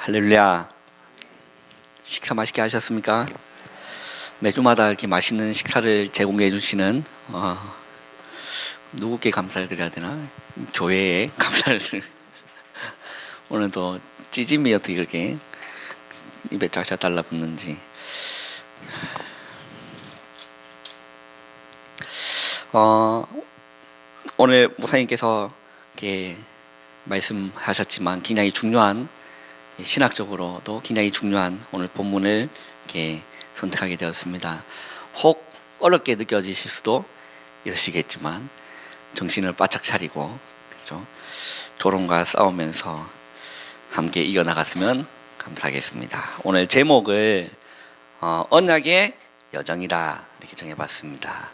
할렐루야. 식사 맛있게 하셨습니까? 매주마다 이렇게 맛있는 식사를 제공해 주시는 누구께 감사를 드려야 되나? 교회에 감사를 드려. 오늘도 찌짐이 어떻게 그렇게 입에 쫙쫙 달라붙는지. 오늘 목사님께서 이렇게 말씀하셨지만 굉장히 중요한, 신학적으로도 굉장히 중요한 오늘 본문을 이렇게 선택하게 되었습니다. 혹 어렵게 느껴지실 수도 있으시겠지만 정신을 바짝 차리고, 그렇죠? 조롱과 싸우면서 함께 이겨나갔으면 감사하겠습니다. 오늘 제목을 언약의 여정이라 이렇게 정해봤습니다.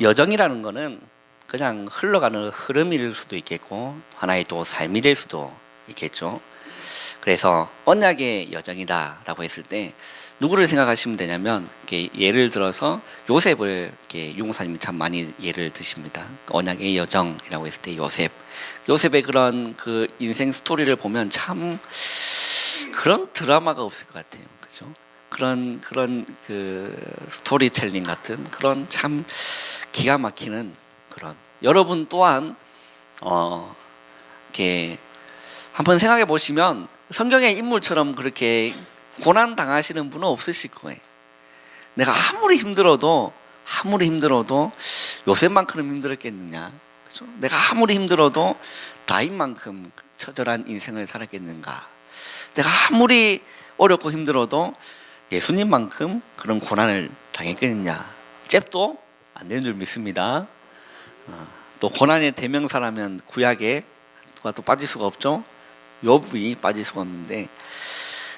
여정이라는 거는 그냥 흘러가는 흐름일 수도 있겠고 하나의 또 삶이 될 수도 있겠죠. 그래서 언약의 여정이다 라고 했을 때 누구를 생각하시면 되냐면, 예를 들어서 요셉을 유목사님이 참 많이 예를 드십니다. 언약의 여정이라고 했을 때 요셉의 그런 그 인생 스토리를 보면 참 그런 드라마가 없을 것 같아요. 그렇죠? 그런 그 스토리텔링 같은 그런 참 기가 막히는 그런, 여러분 또한 이렇게 한번 생각해 보시면 성경의 인물처럼 그렇게 고난 당하시는 분은 없으실 거예요. 내가 아무리 힘들어도 요셉만큼 힘들었겠느냐, 그렇죠? 내가 아무리 힘들어도 다윗만큼 처절한 인생을 살았겠는가, 내가 아무리 어렵고 힘들어도 예수님만큼 그런 고난을 당했겠느냐. 잽도 안 되는 줄 믿습니다. 또 고난의 대명사라면 구약에 누가 또 빠질 수가 없죠. 욥이 빠질 수가 없는데,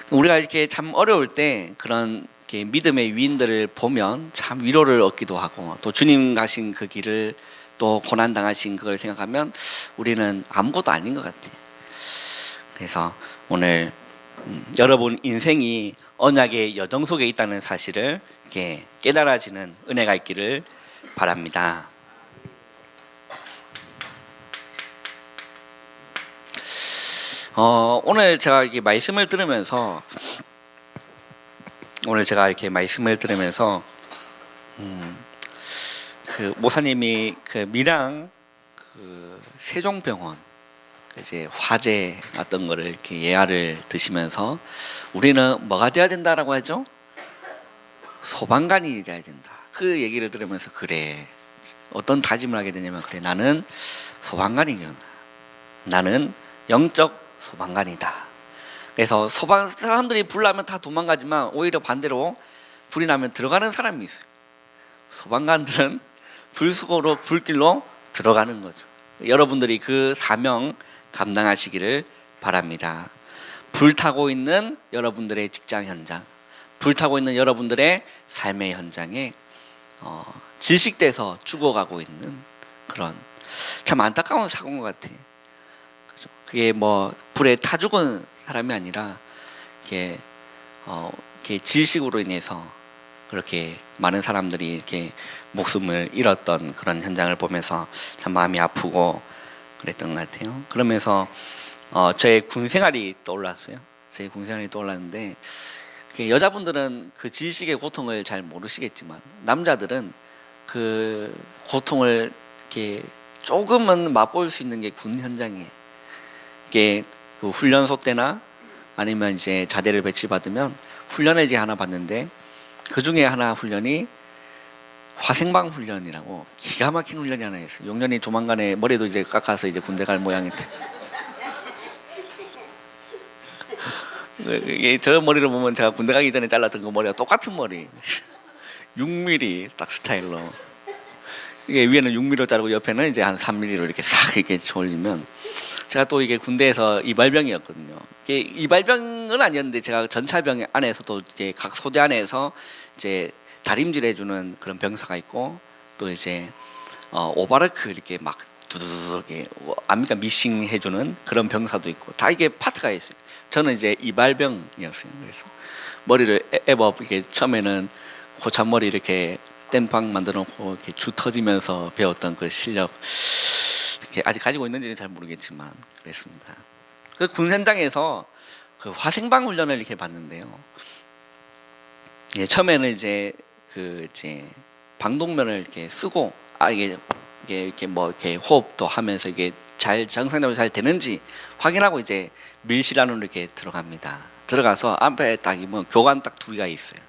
우리가 이렇게 참 어려울 때 그런 이렇게 믿음의 위인들을 보면 참 위로를 얻기도 하고, 또 주님 가신 그 길을, 또 고난 당하신 그걸 생각하면 우리는 아무것도 아닌 것 같아요. 그래서 오늘 여러분 인생이 언약의 여정 속에 있다는 사실을 이렇게 깨달아지는 은혜가 있기를 바랍니다. 오늘 제가 이렇게 말씀을 들으면서 그 모사님이 그 밀양 그 세종병원 이제 화재 어떤 거를 이렇게 예화를 드시면서 우리는 뭐가 돼야 된다라고 하죠? 소방관이 돼야 된다. 그 얘기를 들으면서 그래, 어떤 다짐을 하게 되냐면, 그래, 나는 소방관이구나. 나는 영적 소방관이다. 그래서 사람들이 불 나면 다 도망가지만 오히려 반대로 불이 나면 들어가는 사람이 있어요. 소방관들은 불수고로 불길로 들어가는 거죠. 여러분들이 그 사명 감당하시기를 바랍니다. 불타고 있는 여러분들의 직장 현장, 불타고 있는 여러분들의 삶의 현장에 질식돼서 죽어가고 있는 그런 참 안타까운 사고인 것 같아요. 그죠? 그게 뭐 불에 타 죽은 사람이 아니라 이렇게 질식으로 인해서 그렇게 많은 사람들이 이렇게 목숨을 잃었던 그런 현장을 보면서 참 마음이 아프고 그랬던 것 같아요. 그러면서 저의 군 생활이 떠올랐어요. 제 군 생활이 떠올랐는데, 여자분들은 그 질식의 고통을 잘 모르시겠지만 남자들은 그 고통을 이렇게 조금은 맛볼 수 있는 게 군 현장이에요. 이게 그 훈련소 때나 아니면 이제 자대를 배치받으면 훈련을 이제 하나 받는데, 그 중에 하나 훈련이 화생방 훈련이라고 기가 막힌 훈련이 하나 있어요. 용년이 조만간에 머리도 이제 깎아서 이제 군대 갈 모양인데 이게 저 머리를 보면 제가 군대 가기 전에 잘랐던 그 머리가 똑같은 머리 6mm 딱 스타일로, 이게 위에는 6mm 자르고 옆에는 이제 한 3mm로 이렇게 싹 이렇게 올리면, 제가 또 이게 군대에서 이발병이었거든요. 이게 이발병은 아니었는데 제가 전차병 안에서도 이제 각 소대 안에서 이제 다림질 해주는 그런 병사가 있고, 또 이제 오바르크 이렇게 막 두두두 이렇게 압니까 미싱 해주는 그런 병사도 있고, 다 이게 파트가 있어요. 저는 이제 이발병이었어요. 그래서 머리를 이렇게 처음에는 고참머리 이렇게 땜빵 만들어 놓고 이렇게 주 터지면서 배웠던 그 실력 이렇게 아직 가지고 있는지는 잘 모르겠지만 그랬습니다. 그 군 현장에서 그 화생방 훈련을 이렇게 봤는데요. 예, 처음에는 이제 방독면을 이렇게 쓰고 이게 이렇게 뭐 이렇게 호흡도 하면서 이게 잘 정상적으로 잘 되는지 확인하고 이제 밀실 안으로 이렇게 들어갑니다. 들어가서 앞에 딱 뭐 교관 딱 두 개가 있어요.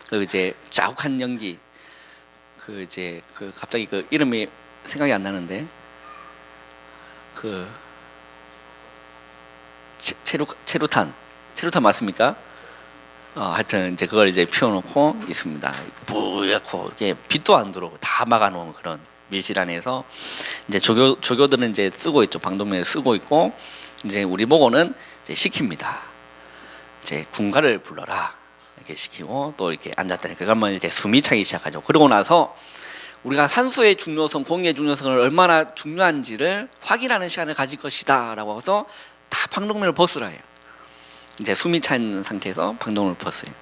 그리고 이제 자욱한 연기 그 갑자기 그 이름이 생각이 안 나는데 그 체루탄 맞습니까? 하여튼 이제 그걸 이제 피워놓고 있습니다. 뿌옇고 이게 빛도 안 들어오고 다 막아놓은 그런 밀실 안에서 이제 조교들은 이제 쓰고 있죠. 방독면을 쓰고 있고 이제 우리 보고는 이제 시킵니다. 이제 군가를 불러라 이렇게 시키고 또 이렇게 앉았다니까 그러면 이제 숨이 차기 시작하죠. 그러고 나서 우리가 산소의 중요성, 공기의 중요성을 얼마나 중요한지를 확인하는 시간을 가질 것이다라고 해서 다 방독면을 벗으라 해요. 이제 숨이 찬 상태에서 방독면을 벗어요.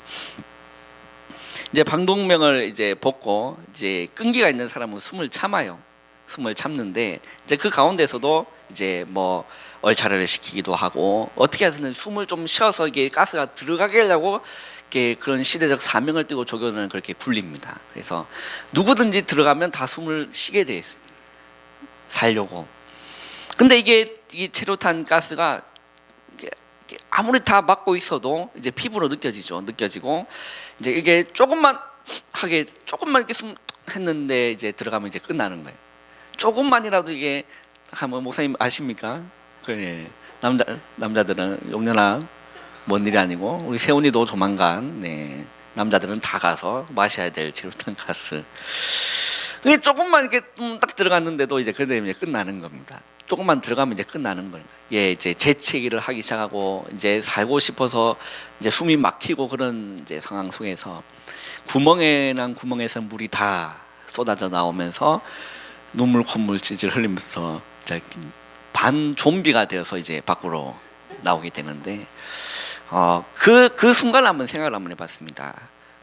이제 방독면을 이제 벗고 이제 끈기가 있는 사람은 숨을 참아요. 숨을 참는데 이제 그 가운데서도 이제 뭐 얼차례를 시키기도 하고 어떻게 해서는 숨을 좀 쉬어서 이게 가스가 들어가게 하려고 이렇게 그런 시대적 사명을 띠고 조교는 그렇게 굴립니다. 그래서 누구든지 들어가면 다 숨을 쉬게 돼 있어요. 살려고. 근데 이게 체류탄 가스가 아무리 다 막고 있어도 이제 피부로 느껴지고 이제 이게 조금만 이렇게 숨 했는데 이제 들어가면 이제 끝나는 거예요. 조금만이라도 이게 하면 목사님 아십니까? 그래 남자들은 용년아 먼 일이 아니고 우리 세훈이도 조만간 남자들은 다 가서 마셔야 될 체류탄 가스. 그게 조금만 이렇게 딱 들어갔는데도 이제 그때 이제 끝나는 겁니다. 조금만 들어가면 이제 끝나는 거예요. 예, 이제 재채기를 하기 시작하고 이제 살고 싶어서 이제 숨이 막히고 그런 이제 상황 속에서 구멍에 난 구멍에서 물이 다 쏟아져 나오면서 눈물 콧물 찔찔 흘리면서 이제 반 좀비가 되어서 이제 밖으로 나오게 되는데 그 순간을 한번 생각을 한번 해봤습니다.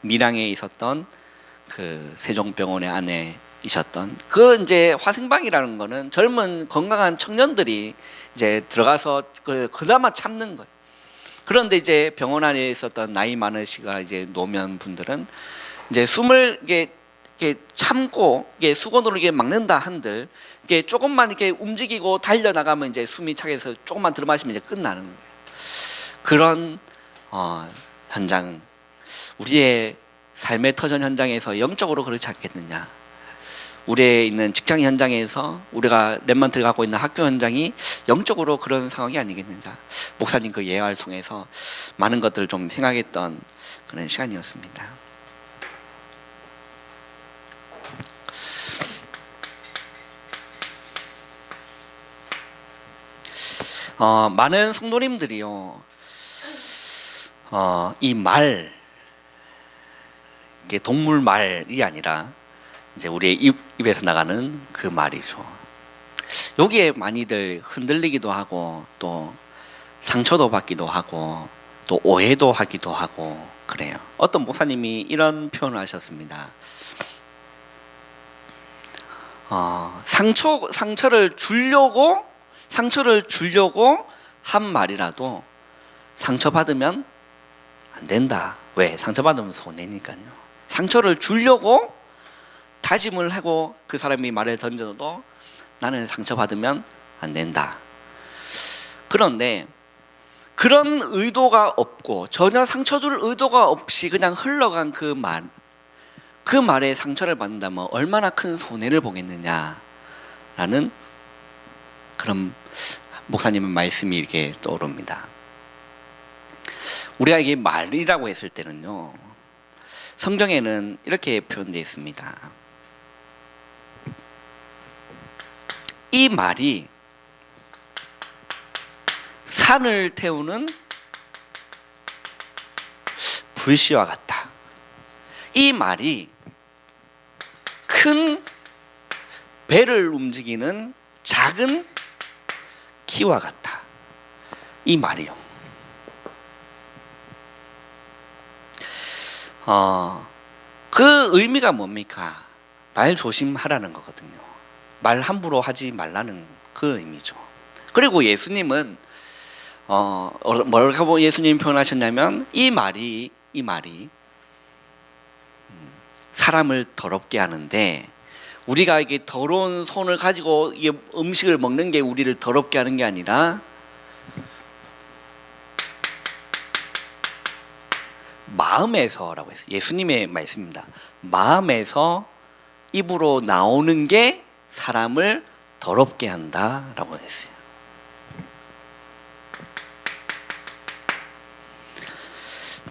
밀양에 있었던 그 세종병원의 아내이셨던 그 이제 화생방이라는 거는 젊은 건강한 청년들이 이제 들어가서 그나마 참는 거예요. 그런데 이제 병원 안에 있었던 나이 많으시가 이제 노면 분들은 이제 숨을 이게 참고 이게 수건으로 이게 막는다 한들 이게 조금만 이렇게 움직이고 달려 나가면 이제 숨이 차게 해서 조금만 들어마시면 이제 끝나는 거예요. 그런 현장, 우리의 삶의 터전 현장에서 영적으로 그렇지 않겠느냐? 우리의 있는 직장 현장에서 우리가 랩런트를 갖고 있는 학교 현장이 영적으로 그런 상황이 아니겠느냐? 목사님 그 예화를 통해서 많은 것들을 좀 생각했던 그런 시간이었습니다. 많은 성도님들이요, 이 말, 이게 동물 말이 아니라 이제 우리의 입에서 나가는 그 말이죠. 여기에 많이들 흔들리기도 하고 또 상처도 받기도 하고 또 오해도 하기도 하고 그래요. 어떤 목사님이 이런 표현을 하셨습니다. 상처를 주려고 한 말이라도 상처받으면 안 된다. 왜? 상처받으면 손해니까요. 상처를 주려고 다짐을 하고 그 사람이 말을 던져도 나는 상처받으면 안 된다. 그런데 그런 의도가 없고 전혀 상처 줄 의도가 없이 그냥 흘러간 그 말에 상처를 받는다면 얼마나 큰 손해를 보겠느냐라는 그런 목사님의 말씀이 이렇게 떠오릅니다. 우리가 이게 말이라고 했을 때는요, 성경에는 이렇게 표현되어 있습니다. 이 말이 산을 태우는 불씨와 같다. 이 말이 큰 배를 움직이는 작은 키와 같다. 이 말이요. 그 의미가 뭡니까? 말 조심하라는 거거든요. 말 함부로 하지 말라는 그 의미죠. 그리고 예수님은 뭐라고 예수님 표현하셨냐면 이 말이 사람을 더럽게 하는데, 우리가 이게 더러운 손을 가지고 이 음식을 먹는 게 우리를 더럽게 하는 게 아니라 마음에서라고 했어요. 예수님의 말씀입니다. 마음에서 입으로 나오는 게 사람을 더럽게 한다라고 했어요.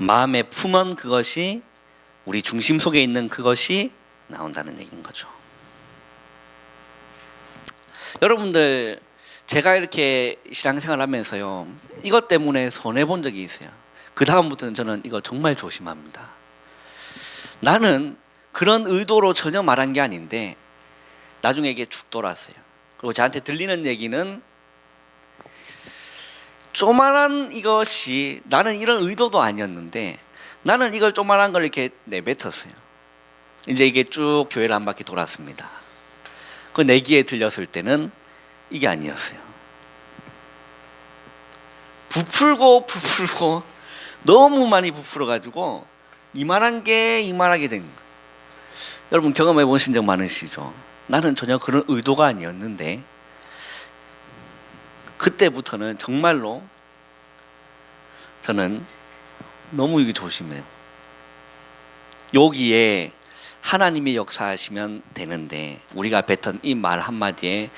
마음에 품은 그것이, 우리 중심 속에 있는 그것이 나온다는 얘기인 거죠. 여러분들, 제가 이렇게 신앙생활 하면서요, 이것 때문에 손해본 적이 있어요. 그 다음부터는 저는 이거 정말 조심합니다. 나는 그런 의도로 전혀 말한 게 아닌데 나중에 이게 축 돌았어요. 그리고 저한테 들리는 얘기는 조만한 이것이, 나는 이런 의도도 아니었는데 나는 이걸 조만한 걸 이렇게 내뱉었어요. 이제 이게 쭉 교회를 한 바퀴 돌았습니다. 그 내 귀에 들렸을 때는 이게 아니었어요. 부풀고 너무 많이 부풀어가지고 이만하게 된 거예요. 여러분 경험해 보신 적 많으시죠? 나는 전혀 그런 의도가 아니었는데 그때부터는 정말로 저는 너무 이게 조심해요. 여기에 하나님이 역사하시면 되는데 우리가 뱉은 이 말 한마디에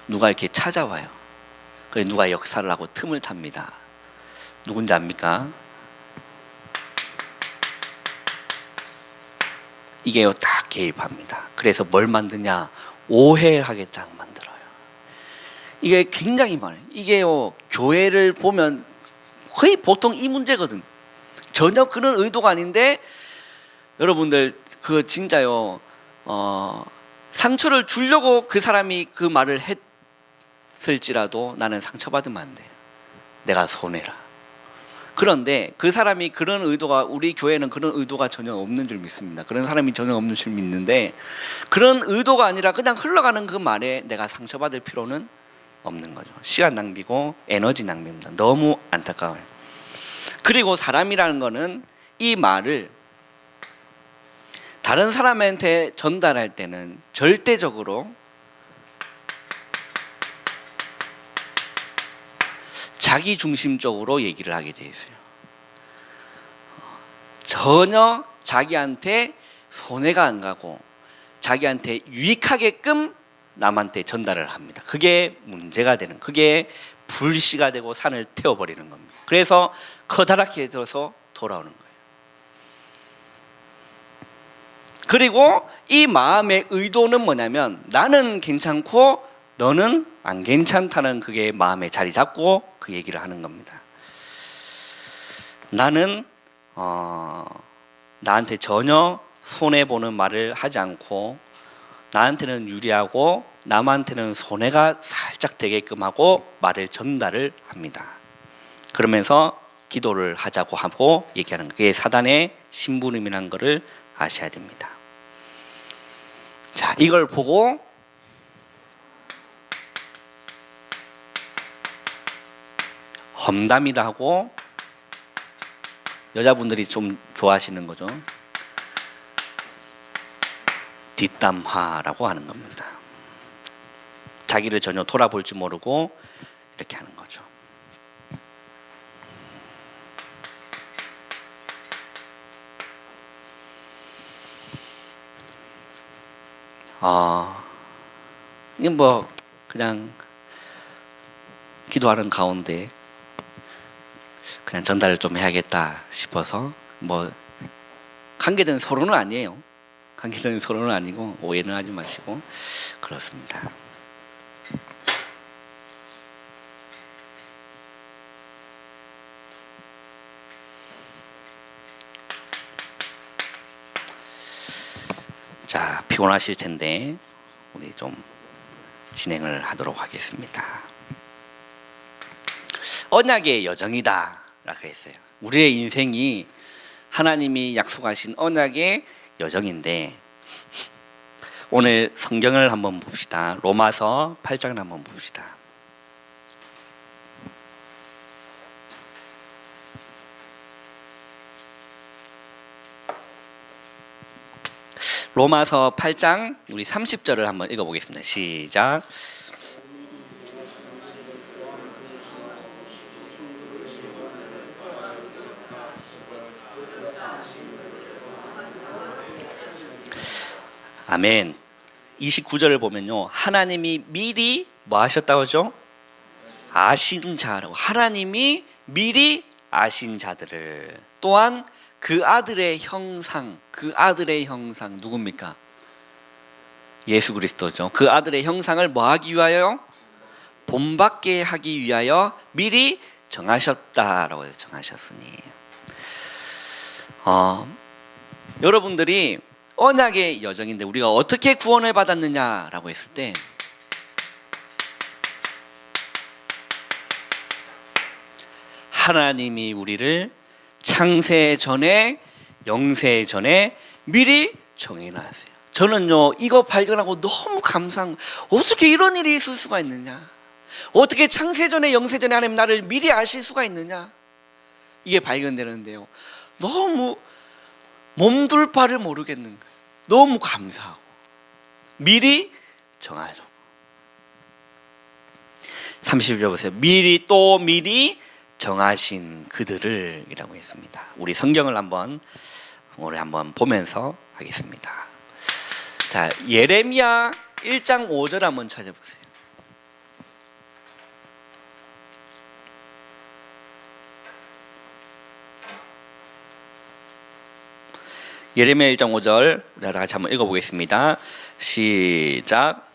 누가 이렇게 찾아와요. 그래서 누가 역사를 하고 틈을 탑니다. 누군지 압니까? 이게요, 딱 개입합니다. 그래서 뭘 만드냐? 오해하게 딱 만들어요. 이게 굉장히 많아요. 이게요, 교회를 보면 거의 보통 이 문제거든. 전혀 그런 의도가 아닌데 여러분들 그 진짜요, 상처를 주려고 그 사람이 그 말을 했을지라도 나는 상처받으면 안 돼요. 내가 손해라. 그런데 그 사람이 그런 의도가, 우리 교회는 그런 의도가 전혀 없는 줄 믿습니다. 그런 사람이 전혀 없는 줄 믿는데 그런 의도가 아니라 그냥 흘러가는 그 말에 내가 상처받을 필요는 없는 거죠. 시간 낭비고 에너지 낭비입니다. 너무 안타까워요. 그리고 사람이라는 거는 이 말을 다른 사람한테 전달할 때는 절대적으로 자기 중심적으로 얘기를 하게 돼 있어요. 전혀 자기한테 손해가 안 가고 자기한테 유익하게끔 남한테 전달을 합니다. 그게 문제가 되는, 그게 불씨가 되고 산을 태워버리는 겁니다. 그래서 커다랗게 들어서 돌아오는 거예요. 그리고 이 마음의 의도는 뭐냐면 나는 괜찮고 너는 안 괜찮다는 그게 마음에 자리 잡고 그 얘기를 하는 겁니다. 나는 나한테 전혀 손해보는 말을 하지 않고 나한테는 유리하고 남한테는 손해가 살짝 되게끔 하고 말을 전달을 합니다. 그러면서 기도를 하자고 하고 얘기하는 게 사단의 심부름이라는 것을 아셔야 됩니다. 자, 이걸 보고 험담이다 하고 여자분들이 좀 좋아하시는 거죠. 뒷담화라고 하는 겁니다. 자기를 전혀 돌아볼 줄 모르고 이렇게 하는 거죠. 이게 뭐 그냥 기도하는 가운데 그냥 전달을 좀 해야겠다 싶어서, 뭐 관계된 서로는 아니에요. 관계된 서로는 아니고 오해는 하지 마시고 그렇습니다. 자, 피곤하실 텐데 우리 좀 진행을 하도록 하겠습니다. 언약의 여정이다 라고 했어요. 우리의 인생이 하나님이 약속하신 언약의 여정인데 오늘 성경을 한번 봅시다. 로마서 8장을 한번 봅시다. 로마서 8장 우리 30절을 한번 읽어보겠습니다. 시작. 아멘. 29절을 보면요, 하나님이 미리 뭐 하셨다고 하죠? 아신 자라고. 하나님이 미리 아신 자들을, 또한 그 아들의 형상, 그 아들의 형상 누굽니까? 예수 그리스도죠. 그 아들의 형상을 뭐 하기 위하여? 본받게 하기 위하여 미리 정하셨다라고 해서 정하셨으니, 여러분들이 언약의 여정인데 우리가 어떻게 구원을 받았느냐라고 했을 때, 하나님이 우리를 창세 전에, 영세 전에 미리 정해놨어요. 저는요, 이거 발견하고 너무 감사한, 어떻게 이런 일이 있을 수가 있느냐, 어떻게 창세 전에 영세 전에 하나님 나를 미리 아실 수가 있느냐, 이게 발견되는데요, 너무 몸둘 바를 모르겠는 거예요. 너무 감사하고 미리 정하죠. 30절 보세요. 미리 또 미리 정하신 그들을 이라고 했습니다. 우리 성경을 한번 오늘 한번 보면서 하겠습니다. 자, 예레미야 1장 5절 한번 찾아보세요. 예레미야 1장 5절 우리 다 같이 한번 읽어보겠습니다. 시작.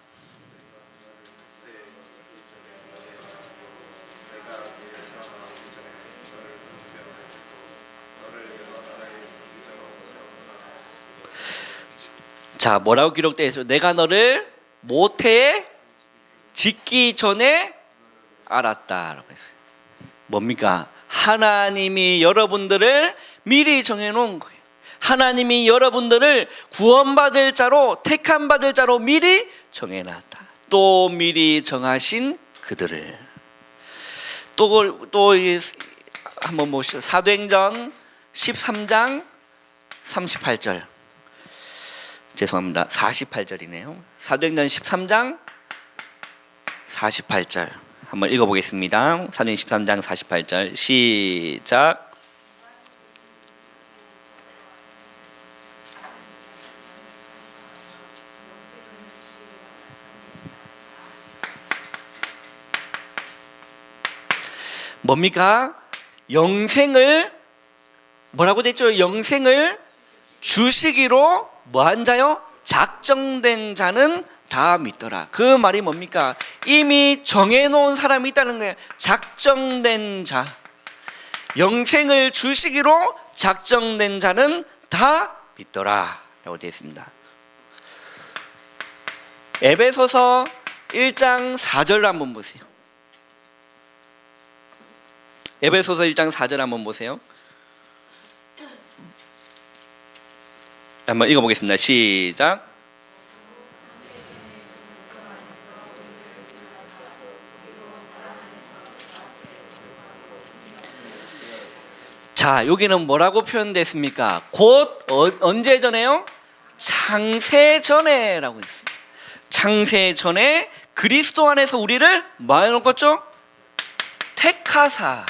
자, 뭐라고 기록되어 있어요? 내가 너를 모태에 짓기 전에 알았다라고 했어요. 뭡니까? 하나님이 여러분들을 미리 정해놓은 거예요. 하나님이 여러분들을 구원받을 자로, 택함받을 자로 미리 정해놨다. 또 미리 정하신 그들을. 또 한번 보시죠. 사도행전 13장 38절. 죄송합니다. 48절이네요. 사도행전 13장 48절 한번 읽어보겠습니다. 사도행전 13장 48절 시작. 뭡니까? 영생을 뭐라고 됐죠? 영생을 주시기로 뭐한 자요? 작정된 자는 다 믿더라. 그 말이 뭡니까? 이미 정해놓은 사람이 있다는 거예요. 작정된 자, 영생을 주시기로 작정된 자는 다 믿더라 라고 되어 있습니다. 에베소서 1장 4절 한번 보세요. 에베소서 1장 4절 한번 보세요. 한번 읽어보겠습니다. 시작. 자, 여기는 뭐라고 표현됐습니까? 곧 언제 전에요? 창세 전에라고 했습니다. 창세 전에 그리스도 안에서 우리를 뭐 해놓았죠? 택하사.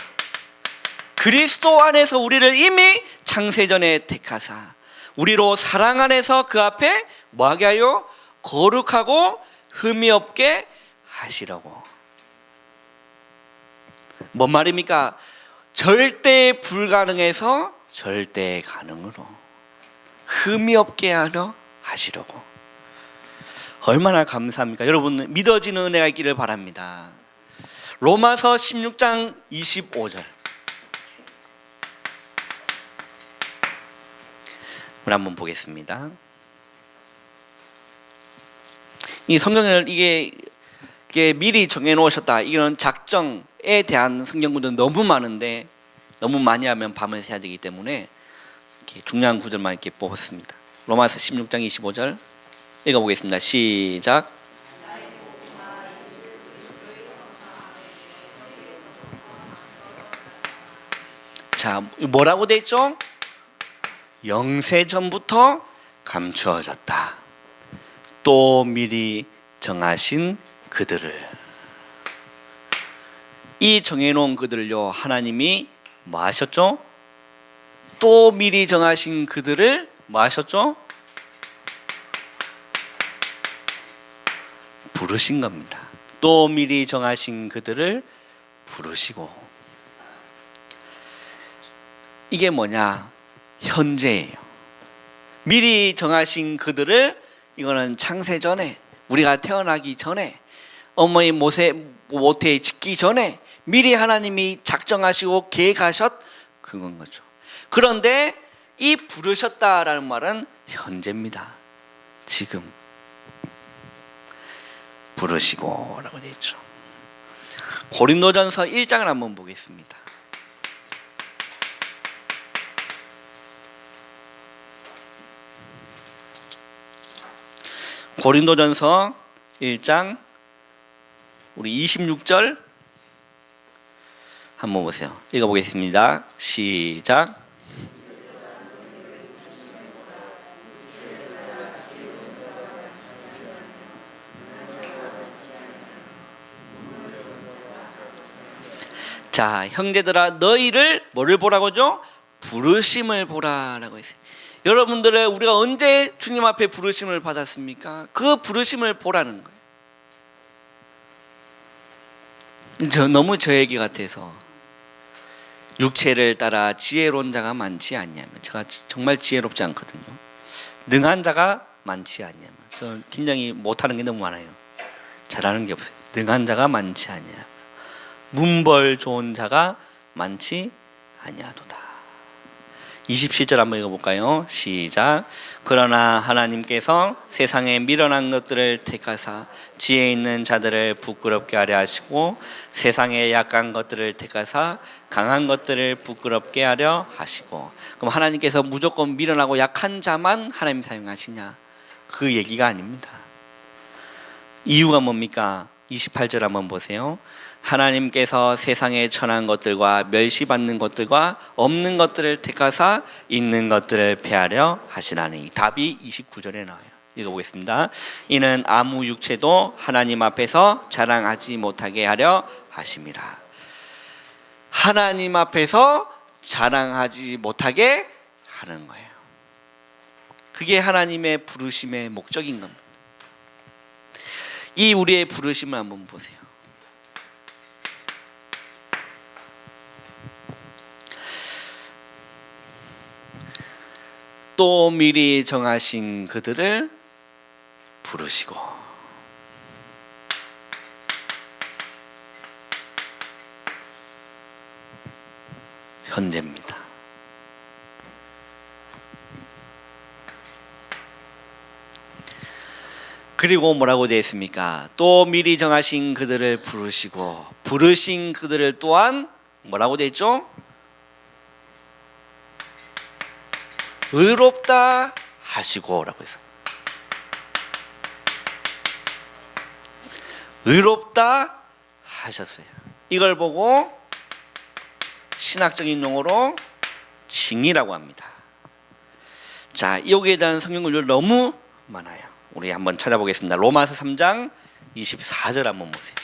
그리스도 안에서 우리를 이미 창세 전에 택하사 우리로 사랑 안에서 그 앞에 뭐하게 하여? 거룩하고 흠이 없게 하시라고. 뭔 말입니까? 절대 불가능해서 절대 가능으로, 흠이 없게 하려 하시려고. 얼마나 감사합니까? 여러분, 믿어지는 은혜가 있기를 바랍니다. 로마서 16장 25절 우리 한번 보겠습니다. 이 성경을 이게 미리 정해놓으셨다, 이런 작정에 대한 성경 구절은 너무 많은데 너무 많이 하면 밤을 새야 되기 때문에 이렇게 중요한 구절만 이렇게 뽑았습니다. 로마서 16장 25절 읽어보겠습니다. 시작. 자, 뭐라고 돼 있죠? 영세 전부터 감추어졌다. 또 미리 정하신 그들을. 이 정해놓은 그들을요, 하나님이 뭐 하셨죠? 또 미리 정하신 그들을 뭐 하셨죠? 부르신 겁니다. 또 미리 정하신 그들을 부르시고. 이게 뭐냐? 현재예요. 미리 정하신 그들을, 이거는 창세 전에, 우리가 태어나기 전에, 어머니 모태에 짓기 전에 미리 하나님이 작정하시고 계획하셨 그건 거죠. 그런데 이 부르셨다라는 말은 현재입니다. 지금 부르시고라고 되어 있죠. 고린도전서 1장을 한번 보겠습니다. 고린도전서 1장 우리 26절 한번 보세요. 읽어보겠습니다. 시작. 자, 형제들아 너희를 뭐를 보라고죠? 부르심을 보라라고 했어요. 여러분들의 우리가 언제 주님 앞에 부르심을 받았습니까? 그 부르심을 보라는 거예요. 너무 저 얘기 같아서 육체를 따라 지혜로운 자가 많지 않냐면, 제가 정말 지혜롭지 않거든요. 능한 자가 많지 않냐면, 저 굉장히 못하는 게 너무 많아요. 잘하는 게 없어요. 능한 자가 많지 않냐, 문벌 좋은 자가 많지 아니하도다. 27절 한번 읽어볼까요? 시작. 그러나 하나님께서 세상에 미련한 것들을 택하사 지혜 있는 자들을 부끄럽게 하려 하시고 세상에 약한 것들을 택하사 강한 것들을 부끄럽게 하려 하시고. 그럼 하나님께서 무조건 미련하고 약한 자만 하나님 사용하시냐? 그 얘기가 아닙니다. 이유가 뭡니까? 28절 한번 보세요. 하나님께서 세상에 천한 것들과 멸시받는 것들과 없는 것들을 택하사 있는 것들을 폐하려 하시나니. 답이 29절에 나와요. 읽어보겠습니다. 이는 아무 육체도 하나님 앞에서 자랑하지 못하게 하려 하심이라. 하나님 앞에서 자랑하지 못하게 하는 거예요. 그게 하나님의 부르심의 목적인 겁니다. 이 우리의 부르심을 한번 보세요. 또 미리 정하신 그들을 부르시고. 현재입니다. 그리고 뭐라고 되어 있습니까? 또 미리 정하신 그들을 부르시고, 부르신 그들을 또한 뭐라고 되어 있죠? 의롭다 하시고라고 해서, 의롭다 하셨어요. 이걸 보고 신학적인 용어로 징이라고 합니다. 자, 여기에 대한 성경 구절 너무 많아요. 우리 한번 찾아보겠습니다. 로마서 3장 24절 한번 보세요.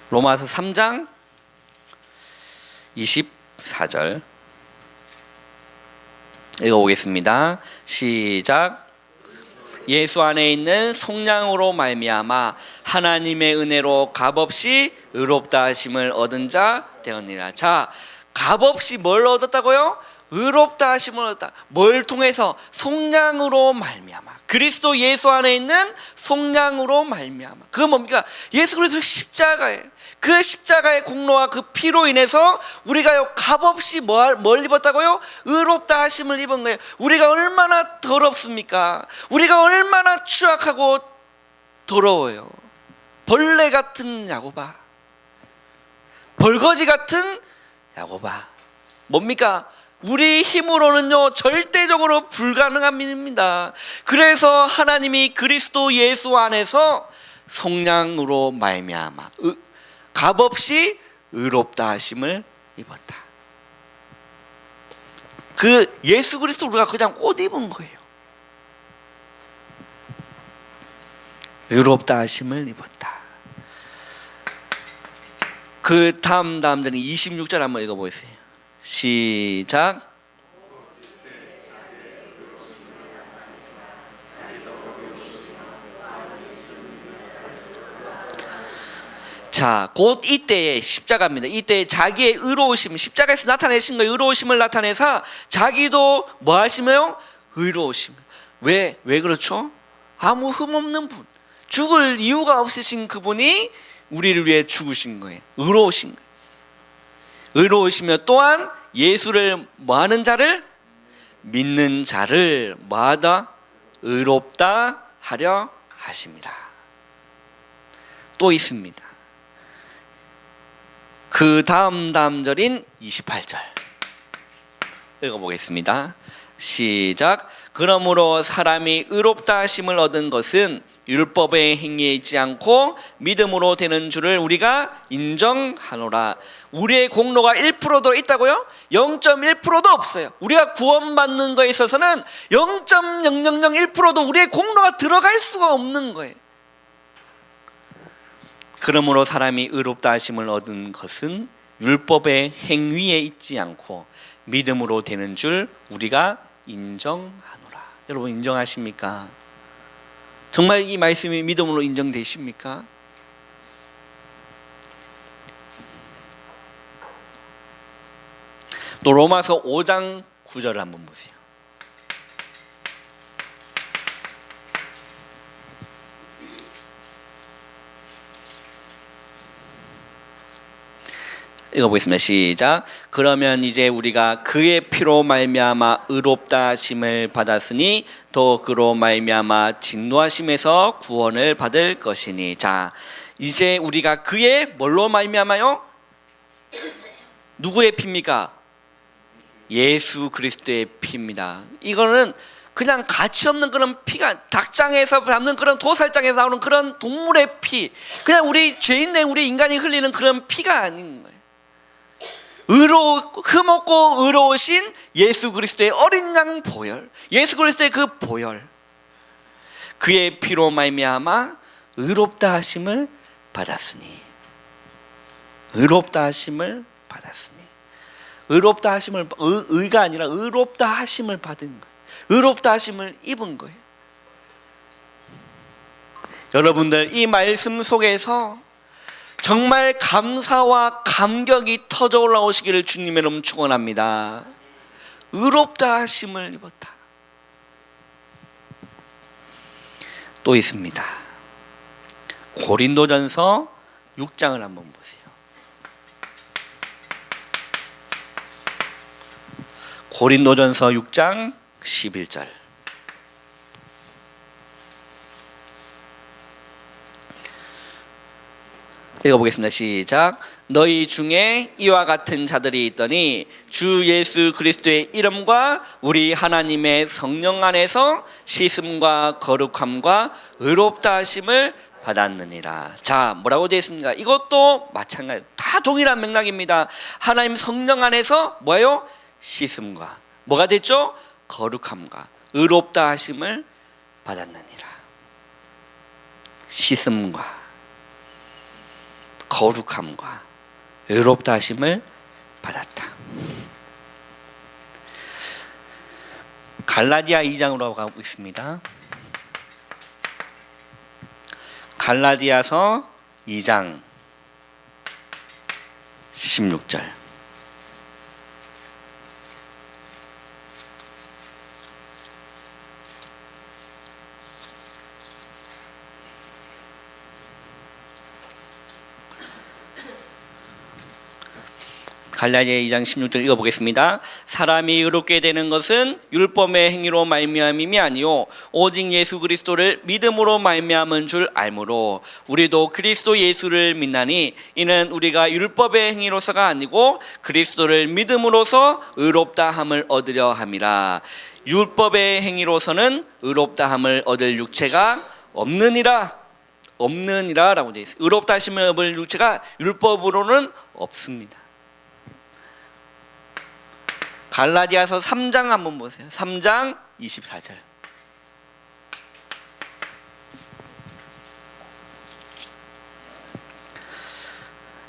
로마서 3장 24절 읽어보겠습니다. 시작. 예수 안에 있는 속량으로 말미암아 하나님의 은혜로 값없이 의롭다 하심을 얻은 자 되었느니라. 자, 값없이 뭘 얻었다고요? 의롭다 하심을 얻었다. 뭘 통해서? 속량으로 말미암아. 그리스도 예수 안에 있는 속량으로 말미암아. 그건 뭡니까? 예수 그리스도의 십자가예요. 그 십자가의 공로와 그 피로 인해서 우리가요 값없이 뭘 입었다고요? 의롭다 하심을 입은 거예요. 우리가 얼마나 더럽습니까? 우리가 얼마나 추악하고 더러워요. 벌레 같은 야고바. 벌거지 같은 야고바. 뭡니까? 우리 힘으로는요 절대적으로 불가능한 일입니다. 그래서 하나님이 그리스도 예수 안에서 성령으로 말미암아 값없이 의롭다 하심을 입었다. 그 예수 그리스도 우리가 그냥 옷 입은 거예요. 의롭다 하심을 입었다. 그 다음 절인 26절 한번 읽어보세요. 시작. 자, 곧 이때의 십자가입니다. 이때 자기의 의로우심, 십자가에서 나타내신 거예요. 의로우심을 나타내사 자기도 뭐 하시며요? 의로우심. 왜 그렇죠? 아무 흠 없는 분, 죽을 이유가 없으신 그분이 우리를 위해 죽으신 거예요. 의로우신 거예요. 의로우시며 또한 예수를 뭐하는 자를? 믿는 자를 뭐하다? 의롭다 하려 하십니다. 또 있습니다. 그 다음 절인 28절 읽어보겠습니다. 시작. 그러므로 사람이 의롭다 하심을 얻은 것은 율법의 행위에 있지 않고 믿음으로 되는 줄을 우리가 인정하노라. 우리의 공로가 1%도 있다고요? 0.1%도 없어요. 우리가 구원받는 거에 있어서는 0.0001%도 우리의 공로가 들어갈 수가 없는 거예요. 그러므로 사람이 의롭다 하심을 얻은 것은 율법의 행위에 있지 않고 믿음으로 되는 줄 우리가 인정하노라. 여러분 인정하십니까? 정말 이 말씀이 믿음으로 인정되십니까? 또 로마서 5장 9절을 한번 보세요. 읽어보겠습니다. 시작. 그러면 이제 우리가 그의 피로 말미암아 의롭다 하심을 받았으니 또 그로 말미암아 진노하심에서 구원을 받을 것이니. 자, 이제 우리가 그의 뭘로 말미암아요? 누구의 피입니까? 예수 그리스도의 피입니다. 이거는 그냥 가치 없는 그런 피가, 닭장에서 잡는 그런 도살장에서 나오는 그런 동물의 피, 그냥 우리 죄인된 우리 인간이 흘리는 그런 피가 아닌 거예요. 흠없고 의로우신 예수 그리스도의 어린 양 보혈, 예수 그리스도의 그 보혈, 그의 피로 말미암아 의롭다 하심을 받았으니. 의롭다 하심을 받았으니. 의롭다 하심을, 의가 아니라 의롭다 하심을 받은 거예요. 의롭다 하심을 입은 거예요. 여러분들 이 말씀 속에서 정말 감사와 감격이 터져 올라오시기를 주님의 이름으로 축원합니다. 의롭다 하심을 입었다. 또 있습니다. 고린도전서 6장을 한번 보세요. 고린도전서 6장 11절 읽어보겠습니다. 시작. 너희 중에 이와 같은 자들이 있더니 주 예수 그리스도의 이름과 우리 하나님의 성령 안에서 씻음과 거룩함과 의롭다 하심을 받았느니라. 자, 뭐라고 되어 있습니까? 이것도 마찬가지, 다 동일한 맥락입니다. 하나님 성령 안에서 뭐예요? 씻음과 뭐가 됐죠? 거룩함과 의롭다 하심을 받았느니라. 씻음과 거룩함과 의롭다 하심을 받았다. 갈라디아 2장으로 가고 있습니다. 갈라디아서 2장 16절 갈라디아 2장 16절 읽어보겠습니다. 사람이 의롭게 되는 것은 율법의 행위로 말미암음이 아니요 오직 예수 그리스도를 믿음으로 말미암은 줄 알므로 우리도 그리스도 예수를 믿나니 이는 우리가 율법의 행위로서가 아니고 그리스도를 믿음으로써 의롭다 함을 얻으려 함이라. 율법의 행위로서는 의롭다 함을 얻을 육체가 없느니라 라고 되어 있어요. 의롭다 하심을 얻을 육체가 율법으로는 없습니다. 갈라디아서 3장 한번 보세요. 3장 24절.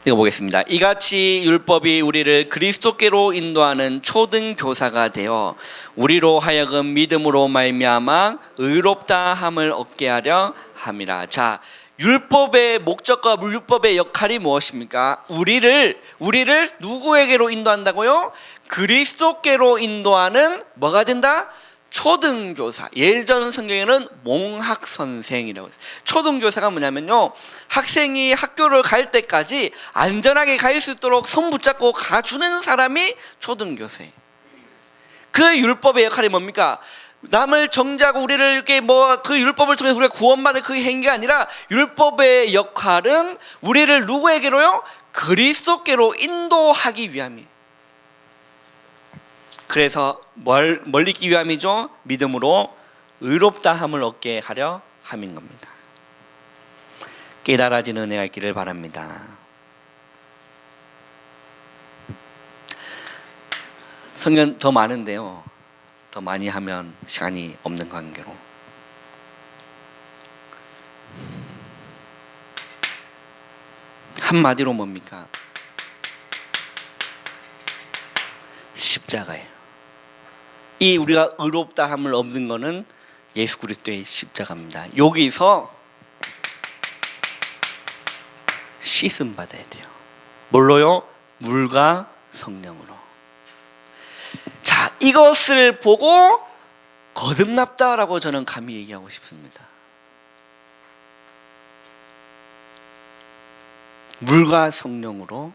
읽어보겠습니다. 이같이 율법이 우리를 그리스도께로 인도하는 초등 교사가 되어 우리로 하여금 믿음으로 말미암아 의롭다 함을 얻게 하려 함이라. 자, 율법의 목적과 율법의 역할이 무엇입니까? 우리를 누구에게로 인도한다고요? 그리스도께로 인도하는 뭐가 된다? 초등교사. 예전 성경에는 몽학선생이라고 했어요. 초등교사가 뭐냐면요, 학생이 학교를 갈 때까지 안전하게 갈 수 있도록 손 붙잡고 가주는 사람이 초등교사예요. 그 율법의 역할이 뭡니까? 남을 정죄하고 우리를 이렇게 그 율법을 통해서 우리가 구원받을 그 행위가 아니라 율법의 역할은 우리를 누구에게로요? 그리스도께로 인도하기 위함이에요. 그래서 뭘 잊기 위함이죠? 믿음으로 의롭다 함을 얻게 하려 함인 겁니다. 깨달아지는 은혜가 있기를 바랍니다. 성경 더 많은데요, 더 많이 하면 시간이 없는 관계로 한마디로 뭡니까? 십자가예요. 이 우리가 의롭다 함을 얻는 것은 예수 그리스도의 십자가입니다. 여기서 씻음 받아야 돼요. 뭘로요? 물과 성령으로. 자, 이것을 보고 거듭났다라고 저는 감히 얘기하고 싶습니다. 물과 성령으로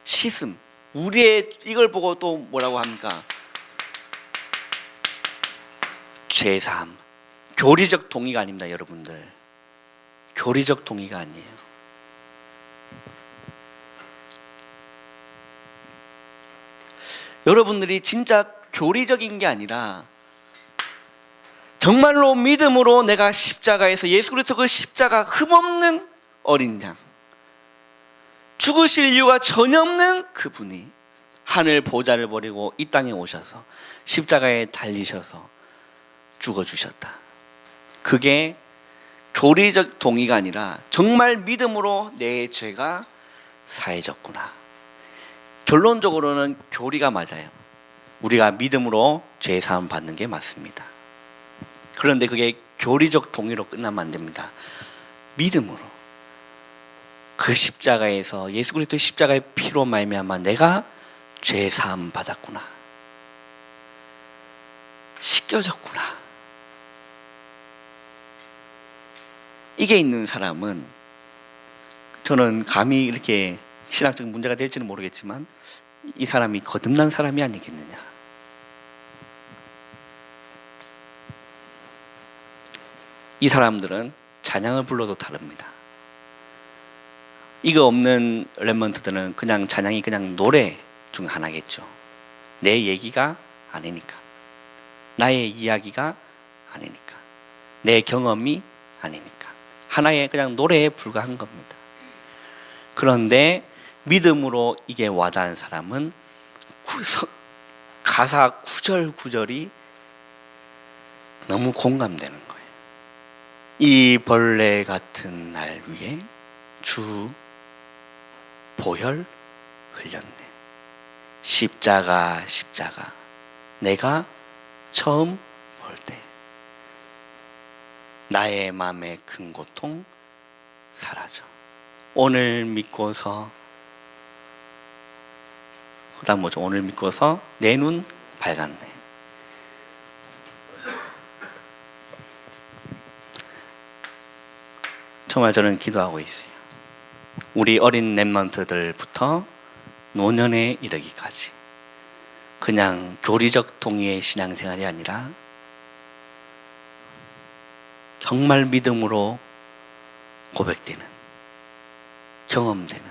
씻음. 우리의 이걸 보고 또 뭐라고 합니까? 죄사함. 교리적 동의가 아닙니다, 여러분들. 교리적 동의가 아니에요. 여러분들이 진짜 교리적인 게 아니라 정말로 믿음으로 내가 십자가에서 예수 그리스도 그 십자가 흠없는 어린 양, 죽으실 이유가 전혀 없는 그분이 하늘 보좌를 버리고 이 땅에 오셔서 십자가에 달리셔서 죽어주셨다. 그게 교리적 동의가 아니라 정말 믿음으로 내 죄가 사해졌구나. 결론적으로는 교리가 맞아요. 우리가 믿음으로 죄 사함 받는 게 맞습니다. 그런데 그게 교리적 동의로 끝나면 안 됩니다. 믿음으로 그 십자가에서 예수 그리스도의 십자가의 피로 말미암아 내가 죄 사함 받았구나, 씻겨졌구나. 이게 있는 사람은 저는 감히 이렇게 신학적 문제가 될지는 모르겠지만 이 사람이 거듭난 사람이 아니겠느냐. 이 사람들은 찬양을 불러도 다릅니다. 이거 없는 랩먼트들은 그냥 찬양이 그냥 노래 중 하나겠죠. 내 얘기가 아니니까, 나의 이야기가 아니니까, 내 경험이 아니니까 하나의 그냥 노래에 불과한 겁니다. 그런데 믿음으로 이게 와닿은 사람은 가사 구절구절이 너무 공감되는 거예요. 이 벌레 같은 날 위에 주 보혈 흘렸네. 십자가 십자가 내가 처음 볼 때 나의 마음의 큰 고통 사라져. 오늘 믿고서, 그다음 뭐죠? 오늘 믿고서 내 눈 밝았네. 정말 저는 기도하고 있어요. 우리 어린 랩런트들부터 노년에 이르기까지 그냥 교리적 동의의 신앙생활이 아니라 정말 믿음으로 고백되는, 경험되는,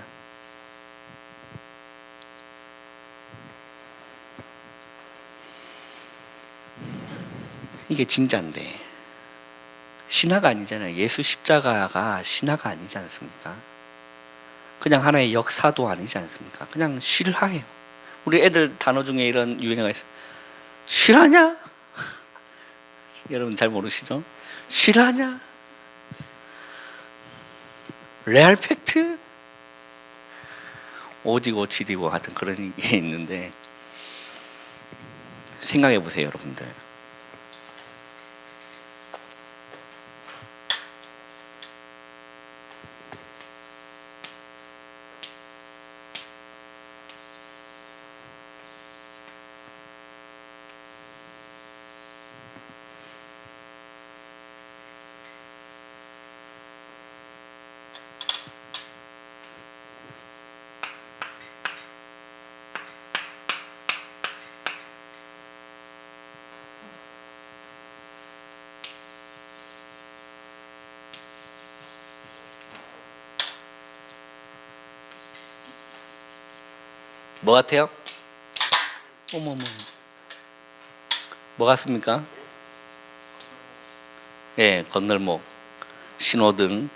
이게 진짜인데 신화가 아니잖아요. 예수 십자가가 신화가 아니지 않습니까? 그냥 하나의 역사도 아니지 않습니까? 그냥 실화예요. 우리 애들 단어 중에 이런 유행어가 있어요. 실화냐? 여러분 잘 모르시죠? 실화냐? 레알 팩트? 오지고 지리고 하여튼 그런 게 있는데 생각해 보세요, 여러분들. 뭐 같아요? 어머머. 뭐 같습니까? 예, 건널목, 신호등,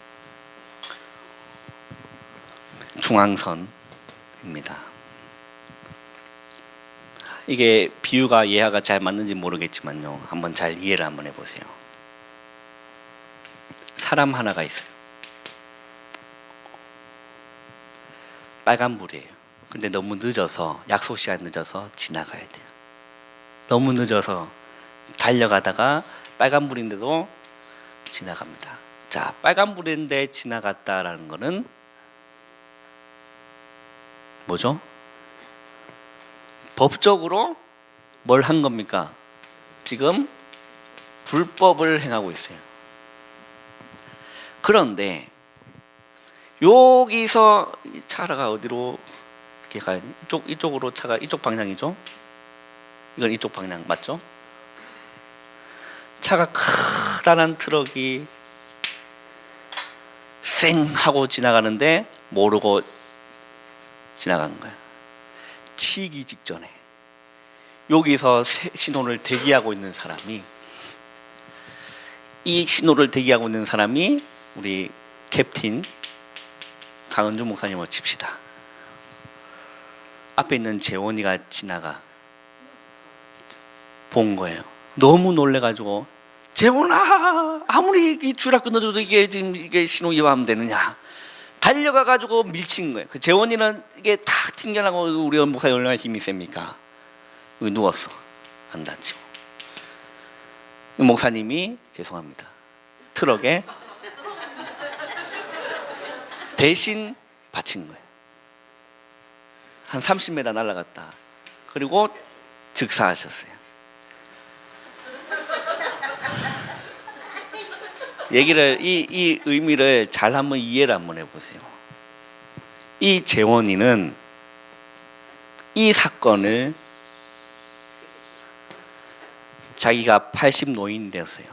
중앙선입니다. 이게 비유가 예화가 잘 맞는지 모르겠지만요. 한번 잘 이해를 한번 해보세요. 사람 하나가 있어요. 빨간불이에요. 근데 너무 늦어서, 약속 시간 늦어서 지나가야 돼요. 너무 늦어서 달려가다가 빨간불인데도 지나갑니다. 자, 빨간불인데 지나갔다라는 거는 뭐죠? 법적으로 뭘 한 겁니까? 지금 불법을 행하고 있어요. 그런데 여기서 차가 어디로 이렇게 가요? 이쪽으로 차가 이쪽 방향이죠? 이건 이쪽 방향 맞죠? 차가 커다란 트럭이 쌩 하고 지나가는데 모르고 지나간 거야. 치기 직전에 여기서 신호를 대기하고 있는 사람이, 이 신호를 대기하고 있는 사람이 우리 캡틴 강은주 목사님을 칩시다. 앞에 있는 재원이가 지나가 본 거예요. 너무 놀래가지고, 재원아, 아무리 이 줄아 끊어줘도 이게 지금 이게 신호 위반하면 되느냐? 달려가가지고 밀친 거예요. 그 재원이는 이게 탁 튕겨나고, 우리 목사님 얼마나 힘이 셉니까? 여기 누웠어. 안 다치고. 목사님이 죄송합니다. 트럭에 대신 받친 거예요. 한 30m 날아갔다. 그리고 즉사하셨어요. 얘기를 이 의미를 잘 한번 이해를 한번 해보세요. 이 재원이는 이 사건을 자기가 80 노인이 되었어요.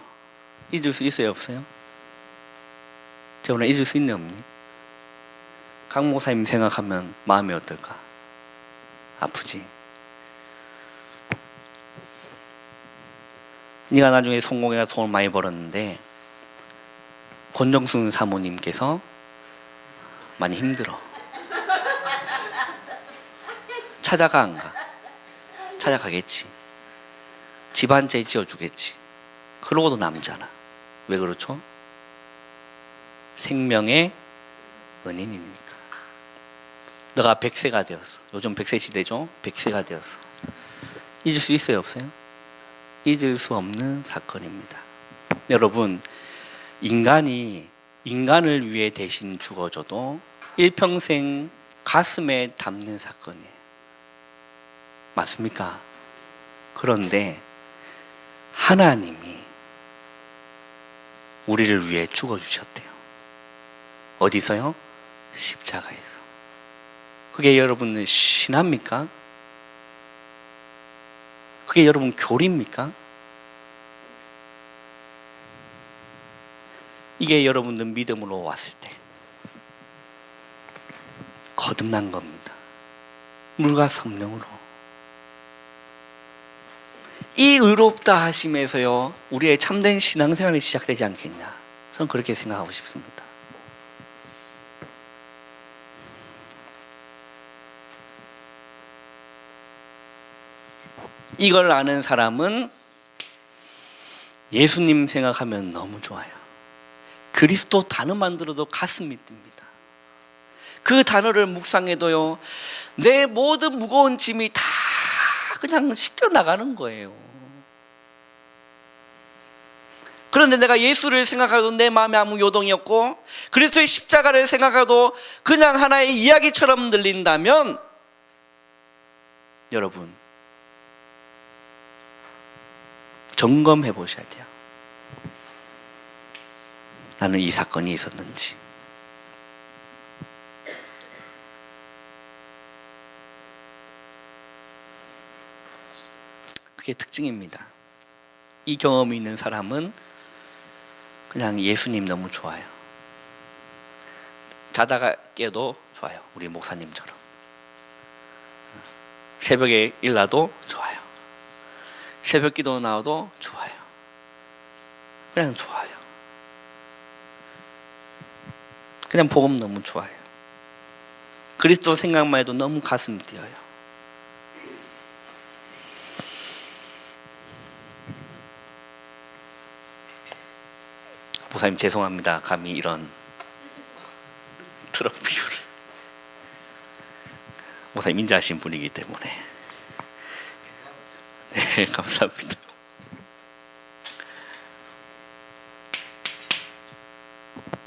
잊을 수 있어요, 없어요? 재원아, 잊을 수 있니 없니? 강 목사님 생각하면 마음이 어떨까? 아프지? 네가 나중에 성공해서 돈을 많이 벌었는데 권정순 사모님께서 많이 힘들어. 찾아가 안 가? 찾아가겠지. 집 한 채 지어주겠지. 그러고도 남잖아. 왜 그렇죠? 생명의 은인이니까. 너가 100세가 되었어. 요즘 100세 시대죠? 100세가 되었어. 잊을 수 있어요, 없어요? 잊을 수 없는 사건입니다. 여러분, 인간이 인간을 위해 대신 죽어줘도 일평생 가슴에 담는 사건이에요. 맞습니까? 그런데 하나님이 우리를 위해 죽어주셨대요. 어디서요? 십자가에서. 그게 여러분의 신합니까? 그게 여러분 교리입니까? 이게 여러분들 믿음으로 왔을 때 거듭난 겁니다. 물과 성령으로. 이 의롭다 하심에서요 우리의 참된 신앙생활이 시작되지 않겠냐, 저는 그렇게 생각하고 싶습니다. 이걸 아는 사람은 예수님 생각하면 너무 좋아요. 그리스도 단어만 들어도 가슴이 뜹니다. 그 단어를 묵상해도요 내 모든 무거운 짐이 다 그냥 씻겨 나가는 거예요. 그런데 내가 예수를 생각해도 내 마음에 아무 요동이 없고 그리스도의 십자가를 생각해도 그냥 하나의 이야기처럼 들린다면 여러분 점검해 보셔야 돼요. 나는 이 사건이 있었는지. 그게 특징입니다. 이 경험이 있는 사람은 그냥 예수님 너무 좋아요. 자다가 깨도 좋아요. 우리 목사님처럼. 새벽에 일어나도 좋아요. 새벽 기도 나와도 좋아요. 그냥 좋아요. 그냥 복음 너무 좋아요. 그리스도 생각만 해도 너무 가슴이 뛰어요. 목사님 죄송합니다. 감히 이런 트럭 비유를. 목사님 인자하신 분이기 때문에. 네, 감사합니다.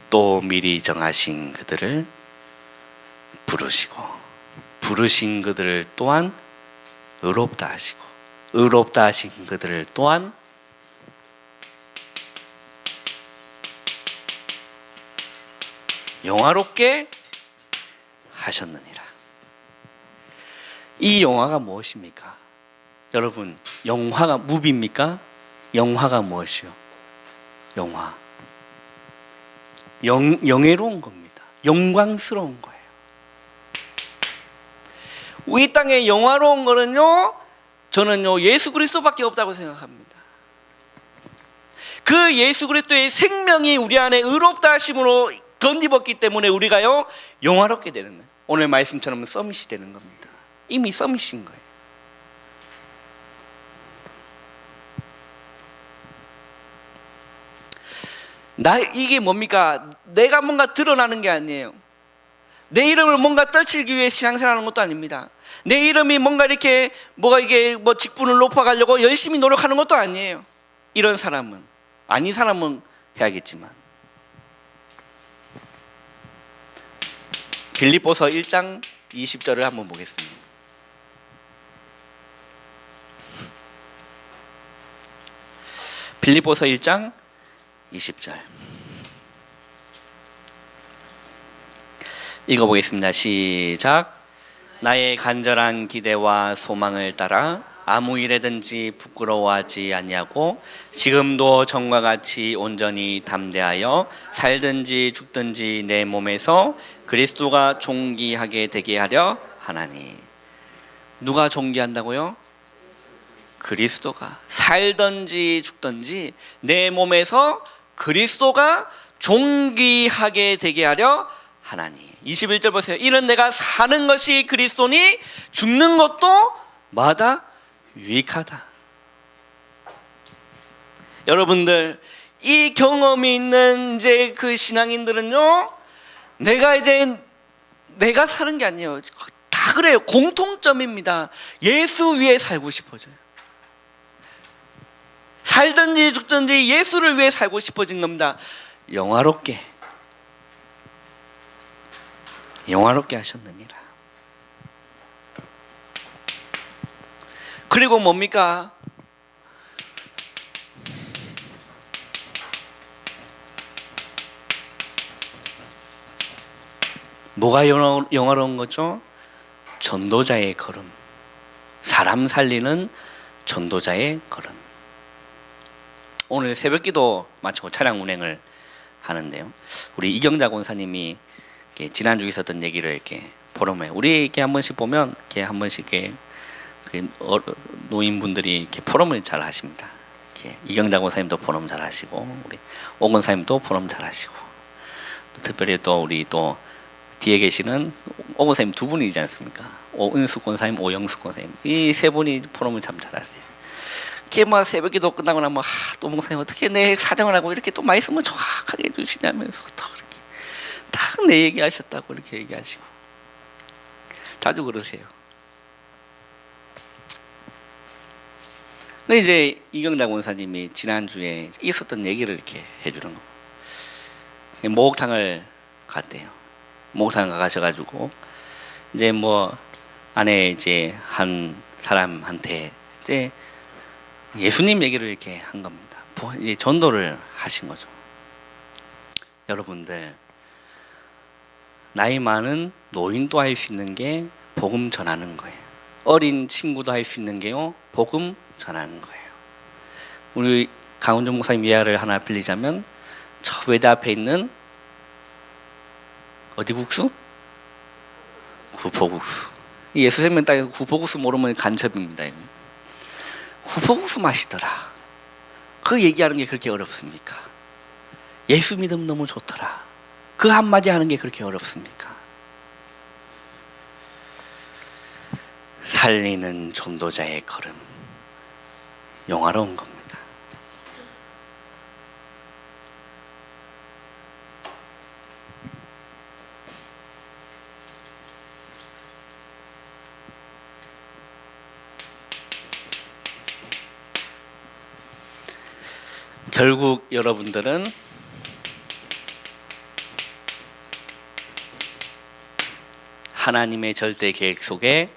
또 미리 정하신 그들을 부르시고 부르신 그들을 또한 의롭다 하시고 의롭다 하신 그들을 또한 영화롭게 하셨느니라. 이 영화가 무엇입니까? 여러분, 영화가 무비입니까? 영화가 무엇이요? 영화. 영예로운 겁니다. 영광스러운 거예요. 이 땅에 영화로운 거는요, 저는요 예수 그리스도밖에 없다고 생각합니다. 그 예수 그리스도의 생명이 우리 안에 의롭다 하심으로 덧입었기 때문에 우리가요 영화롭게 되는 거예요. 오늘 말씀처럼 서밋이 되는 겁니다. 이미 서밋인 거예요. 이게 뭡니까? 내가 뭔가 드러나는 게 아니에요. 내 이름을 뭔가 떨치기 위해 신앙생활하는 것도 아닙니다. 내 이름이 뭔가 이렇게 이게 직분을 높아가려고 열심히 노력하는 것도 아니에요. 이런 사람은, 아닌 사람은 해야겠지만. 빌립보서 1장 20절을 한번 보겠습니다. 빌립보서 1장 20절 읽어보겠습니다. 시작. 나의 간절한 기대와 소망을 따라 아무 일에든지 부끄러워하지 아니하고 지금도 전과 같이 온전히 담대하여 살든지 죽든지 내 몸에서 그리스도가 존귀하게 되게 하려 하나니. 누가 존귀한다고요? 그리스도가. 살든지 죽든지 내 몸에서 그리스도가 존귀하게 되게 하려 하나니. 21절 보세요. 이는 내가 사는 것이 그리스도니 죽는 것도 마다 유익하다. 여러분들, 이 경험이 있는 이제 그 신앙인들은요, 내가 사는 게 아니에요. 다 그래요. 공통점입니다. 예수 위에 살고 싶어져요. 살든지 죽든지 예수를 위해 살고 싶어진 겁니다. 영화롭게 하셨느니라. 그리고 뭡니까? 뭐가 영화로운 거죠? 전도자의 걸음, 사람 살리는 전도자의 걸음. 오늘 새벽기도 마치고 차량 운행을 하는데요. 우리 이경자 권사님이 지난주에 있었던 얘기를 이렇게 포럼에 우리 이렇게 한 번씩 보면 이렇게 한 번씩 이렇게 노인분들이 이렇게 포럼을 잘 하십니다. 이렇게 이경자 권사님도 포럼 잘 하시고 우리 오 권사님도 포럼 잘 하시고 특별히 또 우리 또 뒤에 계시는 오 권사님 두 분이지 않습니까? 오은숙 권사님, 오영숙 권사님 이 세 분이 포럼을 참 잘하세요. 이렇게 막 새벽기도 끝나고 나면 또 목사님 어떻게 내 사정을 하고 이렇게 또 말씀을 정확하게 해주시냐면서 또 이렇게 딱 내 얘기하셨다고 이렇게 얘기하시고 자주 그러세요. 근데 이제 이경자 권사님이 지난주에 있었던 얘기를 이렇게 해주는 거. 목욕탕을 갔대요. 목욕탕 가셔가지고 이제 뭐 안에 이제 한 사람한테 이제 예수님 얘기를 이렇게 한 겁니다. 이제 전도를 하신 거죠. 여러분들 나이 많은 노인도 할 수 있는 게 복음 전하는 거예요. 어린 친구도 할 수 있는 게요 복음 전하는 거예요. 우리 강원준 목사님 이야기를 하나 빌리자면 저 외대 앞에 있는 어디 국수? 구포국수. 예수 생명 땅에서 구포국수 모르면 간첩입니다. 구포국수 맛이더라. 그 얘기하는 게 그렇게 어렵습니까? 예수 믿음 너무 좋더라. 그 한마디 하는 게 그렇게 어렵습니까? 살리는 전도자의 걸음 영화로운 겁니다. 결국 여러분들은 하나님의 절대 계획 속에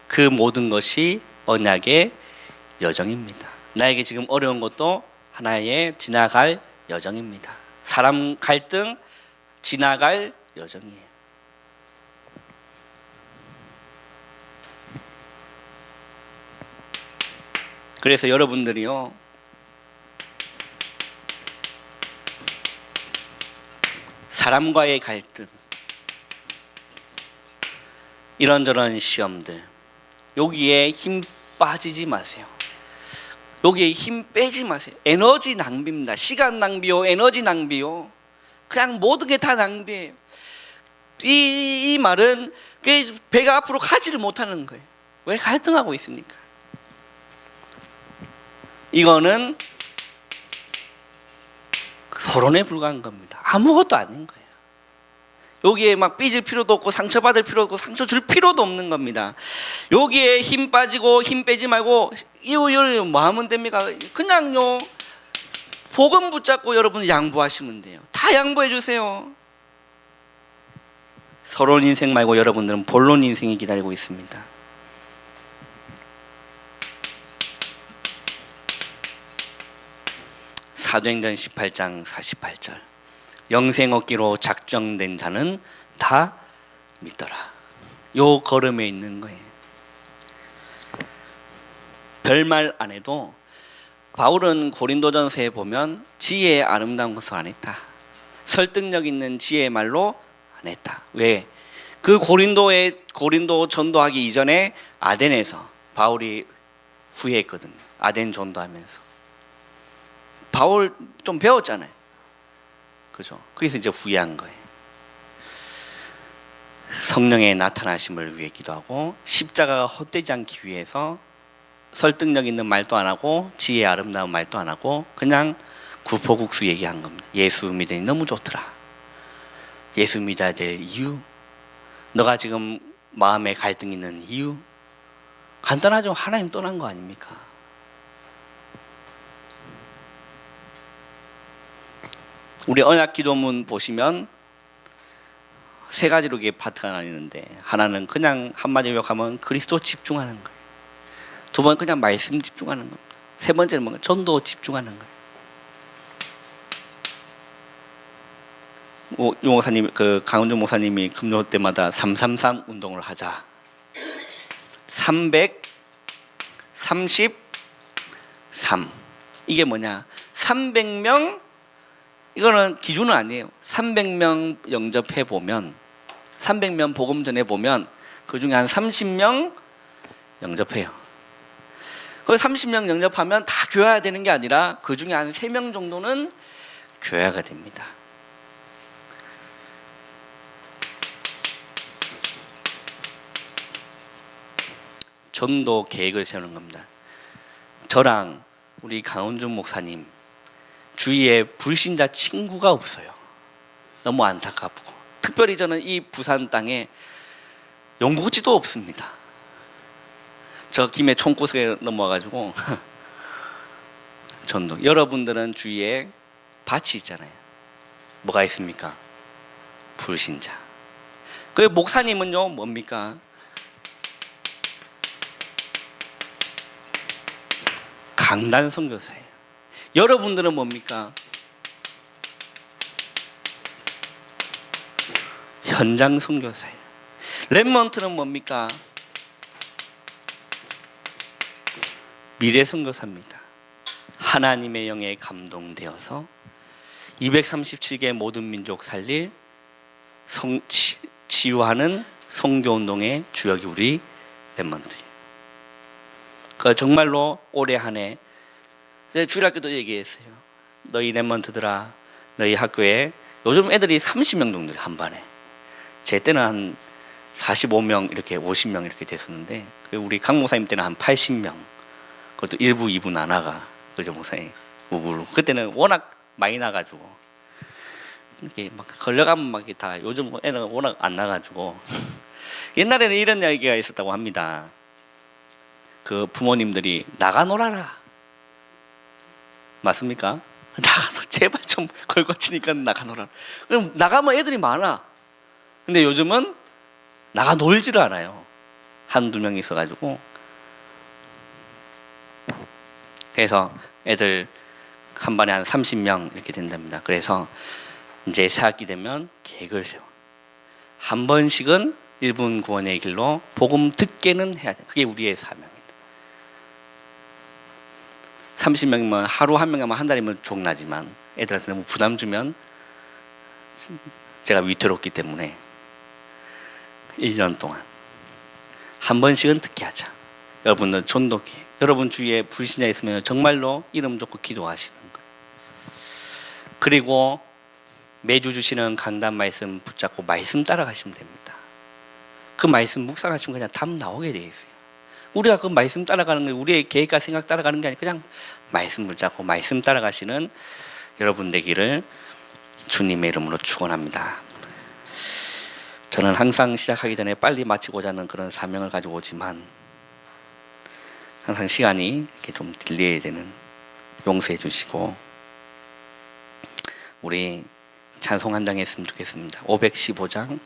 그 모든 것이 언약의 여정입니다. 나에게 지금 어려운 것도 하나의 지나갈 여정입니다. 사람 갈등 지나갈 여정이에요. 그래서 여러분들이요 사람과의 갈등 이런저런 시험들 여기에 힘 빠지지 마세요. 여기에 힘 빼지 마세요. 에너지 낭비입니다. 시간 낭비요 에너지 낭비요 그냥 모든 게 다 낭비예요. 이 말은 배가 앞으로 가지를 못하는 거예요. 왜 갈등하고 있습니까? 이거는 서론에 불과한 겁니다. 아무것도 아닌 거예요. 여기에 막 삐질 필요도 없고 상처받을 필요도 없고 상처 줄 필요도 없는 겁니다. 여기에 힘 빠지고 힘 빼지 말고 이거 뭐 하면 됩니까? 그냥요 복음 붙잡고 여러분 양보하시면 돼요. 다 양보해 주세요. 서론 인생 말고 여러분들은 본론 인생이 기다리고 있습니다. 사도행전 18장 48절 영생 얻기로 작정된 자는 다 믿더라. 요 걸음에 있는 거예요. 별말 안 해도 바울은 고린도전서에 보면 지혜의 아름다운 것을 안 했다. 설득력 있는 지혜의 말로 안 했다. 왜? 그 고린도 전도하기 이전에 아덴에서 바울이 후회했거든요. 아덴 전도하면서 바울 좀 배웠잖아요. 그죠? 그래서 이제 후회한 거예요. 성령의 나타나심을 위해 기도하고 십자가가 헛되지 않기 위해서 설득력 있는 말도 안 하고 지혜의 아름다운 말도 안 하고 그냥 구포국수 얘기한 겁니다. 예수 믿으니 너무 좋더라. 예수 믿어야 될 이유, 너가 지금 마음에 갈등 있는 이유, 간단하죠. 하나님 떠난 거 아닙니까? 우리 언약 기도문 보시면 세 가지로 이게 파트가 나뉘는데 하나는 그냥 한마디로 요약하면 그리스도 집중하는 거예요. 두 번은 그냥 말씀 집중하는 겁니다. 세 번째는 뭔가 전도 집중하는 거예요. 용 목사님, 그 강은주 목사님이 금요 때마다 333 운동을 하자. 333. 이게 뭐냐? 300명, 이거는 기준은 아니에요. 300명 영접해 보면, 300명 복음 전해 보면 그 중에 한 30명 영접해요. 그 30명 영접하면 다 교회가 되는 게 아니라 그 중에 한 3명 정도는 교회가 됩니다. 전도 계획을 세우는 겁니다. 저랑 우리 강원준 목사님 주위에 불신자 친구가 없어요. 너무 안타깝고, 특별히 저는 이 부산 땅에 용고지도 없습니다. 저 김해 총구석에 넘어와가지고 전도. 여러분들은 주위에 밭이 있잖아요. 뭐가 있습니까? 불신자. 그 목사님은요 뭡니까? 강단 선교사예요. 여러분들은 뭡니까? 현장 선교사예요. 렘넌트는 뭡니까? 미래 선교사입니다. 하나님의 영에 감동되어서 237개 모든 민족 살릴 치유하는 선교운동의 주역이 우리 렘넌트예요. 그 정말로 올해 한 해 주일학교도 얘기했어요. 너희 렘넌트들아, 너희 학교에 요즘 애들이 30명 정도 한 반에. 제 때는 한 45명 이렇게 50명 이렇게 됐었는데, 우리 강 목사님 때는 한 80명. 그것도 1부 2부 나눠가. 그죠 목사님? 우부로. 그때는 워낙 많이 나가지고 이렇게 막 걸려가면 막 다, 요즘 애는 워낙 안 나가지고 옛날에는 이런 이야기가 있었다고 합니다. 그 부모님들이 나가 놀아라. 맞습니까? 제발 좀 걸거치니까 나가 놀아라. 그럼 나가면 애들이 많아. 근데 요즘은 나가 놀지를 않아요. 한두 명 있어가지고. 그래서 애들 한 반에 한 30명 이렇게 된답니다. 그래서 이제 새학기 되면 계획을 세워. 한 번씩은 1분 구원의 길로 복음 듣게는 해야 돼. 그게 우리의 사명이다. 30명이면 하루 한 명이면 한 달이면 족나지만 애들한테 너무 부담 주면 제가 위태롭기 때문에 1년 동안 한 번씩은 듣게 하자. 여러분들 전도기, 여러분 주위에 불신자 있으면 정말로 이름 좋고 기도하시는 거예요. 그리고 매주 주시는 강단 말씀 붙잡고 말씀 따라가시면 됩니다. 그 말씀 묵상하시면 그냥 답 나오게 돼 있어요. 우리가 그 말씀 따라가는 게 우리의 계획과 생각 따라가는 게 아니라 그냥 말씀 붙잡고 말씀 따라가시는 여러분 되기를 주님의 이름으로 축원합니다. 저는 항상 시작하기 전에 빨리 마치고자 하는 그런 사명을 가지고 오지만 항상 시간이 이렇게 좀 딜레이 되는, 용서해 주시고 우리 찬송 한 장 했으면 좋겠습니다. 515장